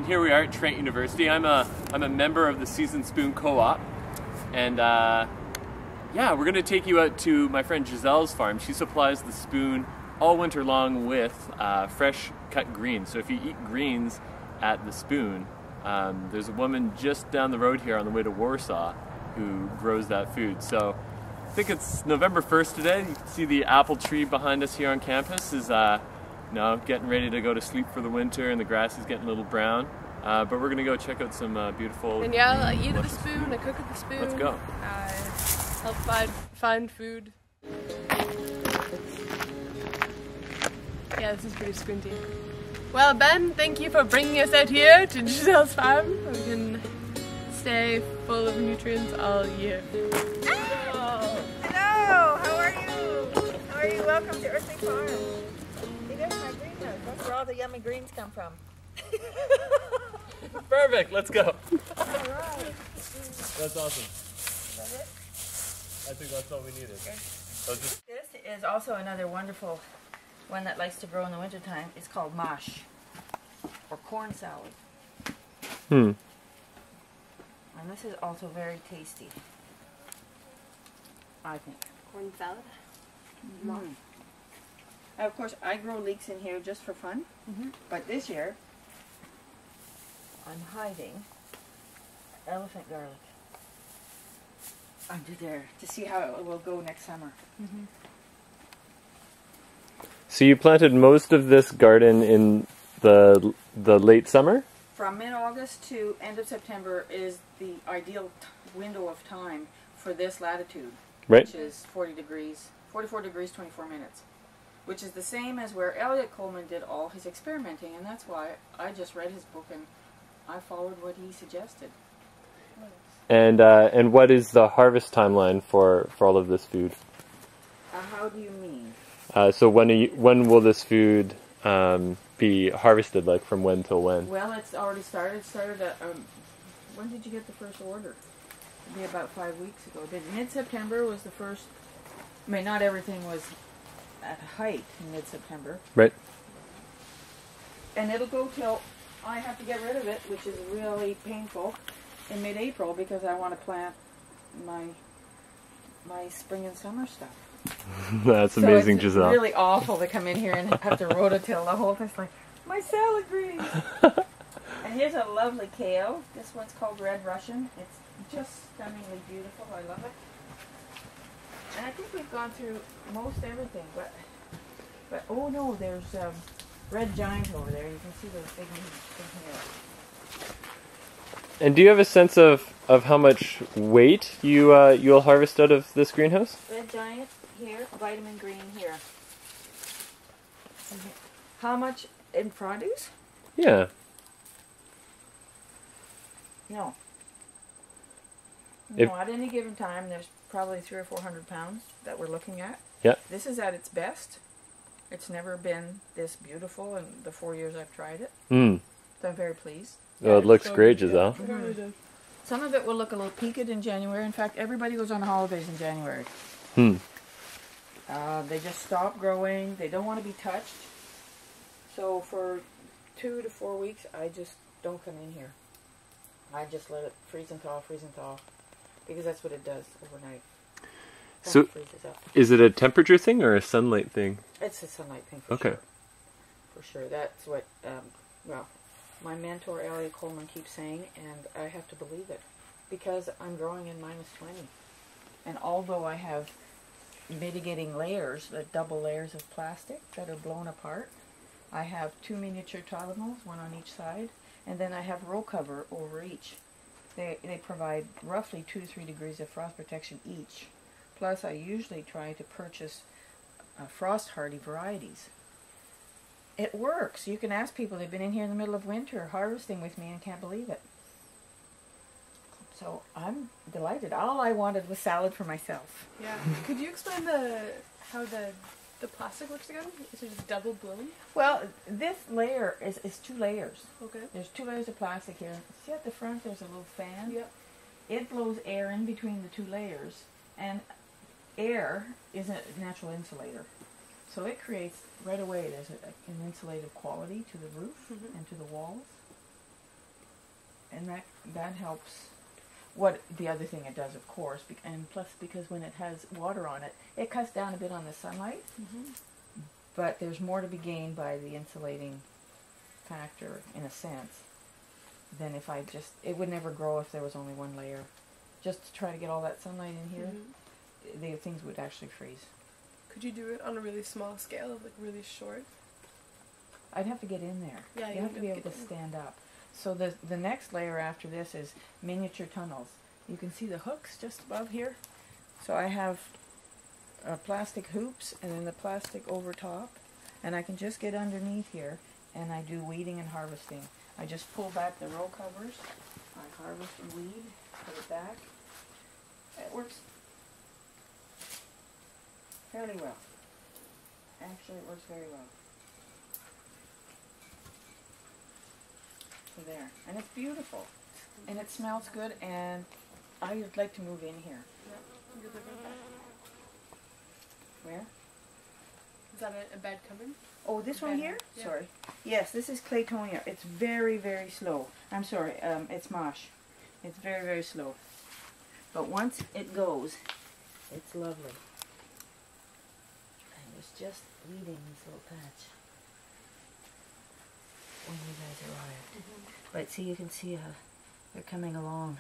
here we are at Trent University. I'm a member of the Seasoned Spoon Co-op, and yeah, we're gonna take you out to my friend Giselle's farm. She supplies the spoon all winter long with fresh cut greens. So if you eat greens at the spoon, there's a woman just down the road here on the way to Warsaw who grows that food. So I think it's November 1st today. You can see the apple tree behind us here on campus is getting ready to go to sleep for the winter, and the grass is getting a little brown. But we're gonna go check out some beautiful. And yeah, I eat at the spoon, I cook at the spoon. Let's go. Help find food. Yeah, this is pretty squinty. Well, Ben, thank you for bringing us out here to Giselle's farm. We can stay full of nutrients all year. Hello! How are you? How are you? Welcome to Earthly Farm. See, there's my greenhouse. That's where all the yummy greens come from. Perfect. Let's go. All right. That's awesome. Is that it? I think that's all we needed. Okay. Just... This is also another wonderful one that likes to grow in the wintertime. It's called mash, or corn salad. Hmm. And this is also very tasty, I think. Corn salad? Mm. Now, of course, I grow leeks in here just for fun, but this year I'm hiding elephant garlic under there to see how it will go next summer. So you planted most of this garden in the late summer? From mid-August to end of September is the ideal window of time for this latitude, Right. which is 44 degrees, 24 minutes, which is the same as where Elliot Coleman did all his experimenting, and that's why I just read his book and I followed what he suggested. And what is the harvest timeline for all of this food? How do you mean? So when will this food be harvested? Like from when till when? Well, it's already started. It started at, when did you get the first order? It'd be about 5 weeks ago. Mid-September was the first. I mean, not everything was at height in mid-September. Right. And it'll go till I have to get rid of it, which is really painful, in mid-April, because I want to plant my spring and summer stuff. That's amazing, it's Giselle. It's really awful to come in here and have to rototill the whole thing. It's like, my salad greens! And here's a lovely kale. This one's called Red Russian. It's just stunningly beautiful. I love it. And I think we've gone through most everything, but oh no, there's Red Giant over there. You can see those big things here. And do you have a sense of how much weight you'll harvest out of this greenhouse? Red Giant here, vitamin green here. How much in produce? Yeah. No. If- No, at any given time, there's probably 300 or 400 pounds that we're looking at. Yeah. This is at its best. It's never been this beautiful in the 4 years I've tried it. Mm. So I'm very pleased. Oh, it looks great, Giselle. Some of it will look a little peaked in January. In fact, everybody goes on holidays in January. Hmm. They just stop growing. They don't want to be touched. So for 2 to 4 weeks, I just don't come in here. I just let it freeze and thaw, because that's what it does overnight. So, It freezes up. is it a temperature thing or a sunlight thing? It's a sunlight thing for Okay. sure. For sure. That's what, well, my mentor, Elliot Coleman, keeps saying, and I have to believe it, because I'm growing in -20. And although I have mitigating layers, the double layers of plastic that are blown apart, I have 2 miniature Tylenols, one on each side, and then I have row cover over each. They provide roughly 2 to 3 degrees of frost protection each. Plus, I usually try to purchase frost-hardy varieties. It works. You can ask people. They've been in here in the middle of winter harvesting with me and can't believe it. So I'm delighted. All I wanted was salad for myself. Yeah. Could you explain how the plastic works again? Is it just double blown? Well, this layer is 2 layers. Okay. There's 2 layers of plastic here. See at the front there's a little fan? Yep. It blows air in between the 2 layers, and air is a natural insulator. So it creates, right away, there's an insulative quality to the roof and to the walls. and that helps. What the other thing it does, of course, and plus because when it has water on it, it cuts down a bit on the sunlight. But there's more to be gained by the insulating factor, in a sense, than if I just, it would never grow if there was only one layer. Just to try to get all that sunlight in here, the things would actually freeze. Could you do it on a really small scale, of like really short? I'd have to get in there. Yeah, you have to be able to stand up. So the next layer after this is miniature tunnels. You can see the hooks just above here. So I have plastic hoops and then the plastic over top, and I can just get underneath here, and I do weeding and harvesting. I just pull back the row covers, I harvest and weed, put it back. It works fairly well. Actually, it works very well. So there, and it's beautiful, and it smells good, and I would like to move in here. Where? Is that a bed coming? Oh, this one here? Yeah. Sorry. Yes, this is Claytonia. It's very, very slow. I'm sorry, it's mosh. It's very, very slow. But once it goes, it's lovely. I was just weeding this little patch when you guys arrived. But see, you can see how they're coming along.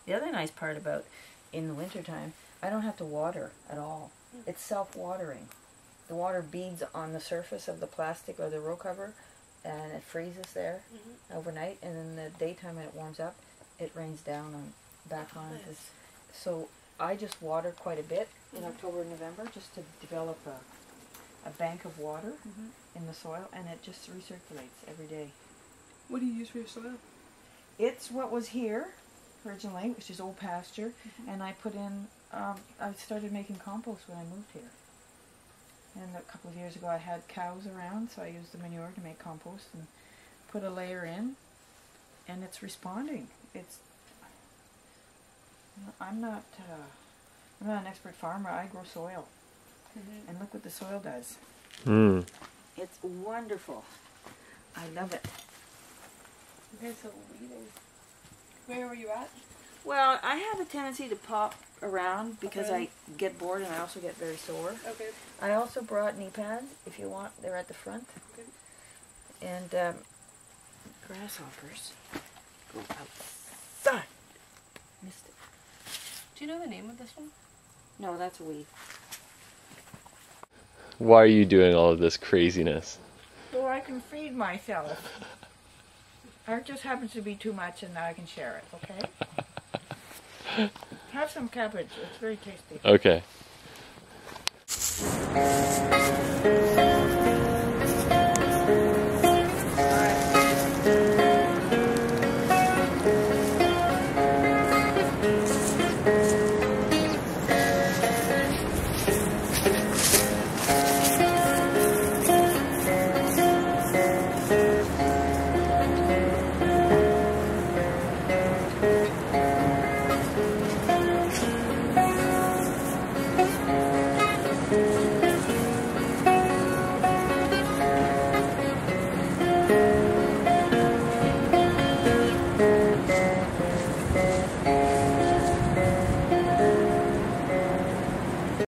The other nice part about in the wintertime, I don't have to water at all. It's self-watering. The water beads on the surface of the plastic or the row cover, and it freezes there overnight, and in the daytime when it warms up, it rains down back on this. So I just water quite a bit in October and November just to develop a bank of water in the soil, and it just recirculates every day. What do you use for your soil? It's what was here originally, which is old pasture, and I put in, I started making compost when I moved here. And a couple of years ago I had cows around, so I used the manure to make compost and put a layer in, and it's responding. It's, I'm not an expert farmer. I grow soil, and look what the soil does. It's wonderful. I love it. Okay, so weeding. Where were you at? Well, I have a tendency to pop around because I get bored and I also get very sore. Okay. I also brought knee pads, if you want. They're at the front. Okay. And grasshoppers go outside. Missed it. Do you know the name of this one? No, that's a weed. Why are you doing all of this craziness? So I can feed myself. It just happens to be too much, and now I can share it, okay? Have some cabbage. It's very tasty. Okay.